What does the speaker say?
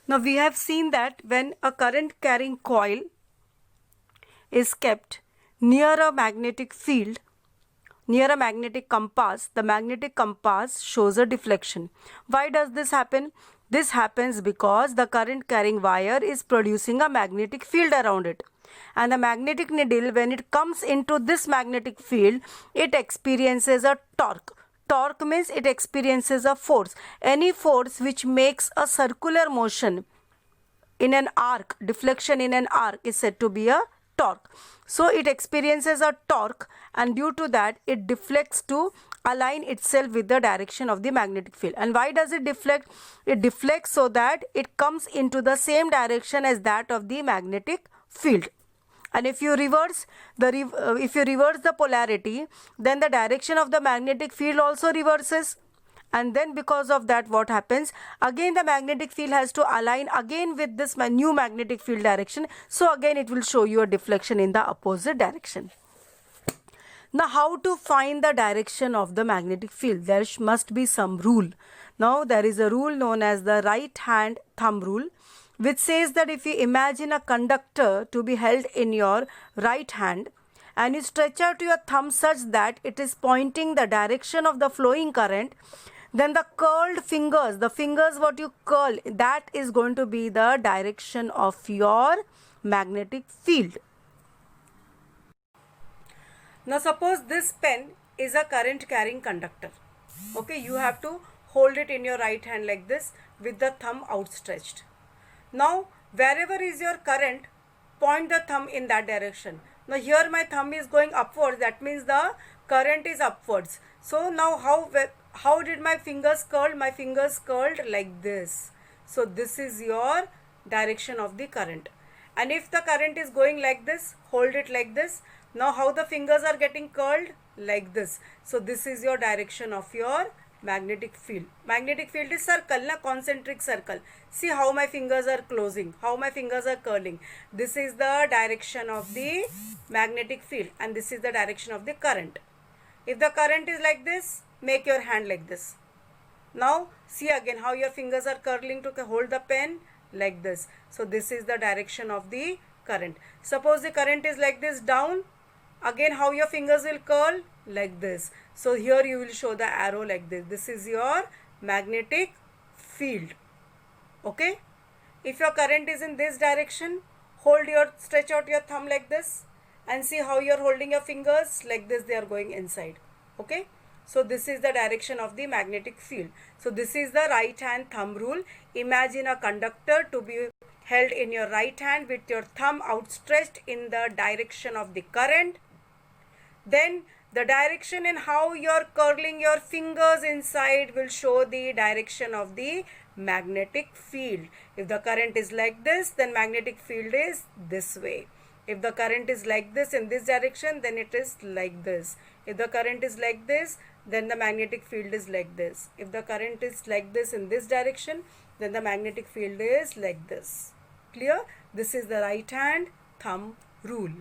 Now we have seen that when a current carrying coil is kept near a magnetic field, near a magnetic compass, the magnetic compass shows a deflection. Why does this happen? This happens because the current carrying wire is producing a magnetic field around it. And the magnetic needle, when it comes into this magnetic field, it experiences a torque. Torque means it experiences a force. Any force which makes a circular motion in an arc, deflection in an arc, is said to be a torque. So it experiences a torque, and due to that it deflects to align itself with the direction of the magnetic field. And why does it deflect? It deflects so that it comes into the same direction as that of the magnetic field. And if you reverse the polarity, then the direction of the magnetic field also reverses. And then because of that, what happens? Again the magnetic field has to align again with this new magnetic field direction. So again it will show you a deflection in the opposite direction. Now how to find the direction of the magnetic field? There must be some rule. Now there is a rule known as the right hand thumb rule, which says that if you imagine a conductor to be held in your right hand and you stretch out your thumb such that it is pointing the direction of the flowing current, then the curled fingers, the fingers what you curl, that is going to be the direction of your magnetic field. Now suppose this pen is a current carrying conductor. Okay, you have to hold it in your right hand like this with the thumb outstretched. Now wherever is your current, point the thumb in that direction. Now here my thumb is going upwards, that means the current is upwards. So now how did my fingers curl? My fingers curled like this. So this is your direction of the current. And if the current is going like this, hold it like this. Now how the fingers are getting curled? Like this. So this is your direction of your magnetic field. Magnetic field is circle, na, concentric circle. See how my fingers are closing, how my fingers are curling. This is the direction of the magnetic field, and this is the direction of the current. If the current is like this, make your hand like this. Now see again how your fingers are curling to hold the pen like this. So this is the direction of the current. Suppose the current is like this down, again how your fingers will curl? Like this. So here you will show the arrow like this. This is your magnetic field. Okay. If your current is in this direction, stretch out your thumb like this and see how you are holding your fingers like this, they are going inside. Okay. So this is the direction of the magnetic field. So this is the right hand thumb rule. Imagine a conductor to be held in your right hand with your thumb outstretched in the direction of the current. Then the direction in how you are curling your fingers inside will show the direction of the magnetic field. If the current is like this, then magnetic field is this way. If the current is like this in this direction, then it is like this. If the current is like this, then the magnetic field is like this. If the current is like this in this direction, then the magnetic field is like this. Clear? This is the right hand thumb rule.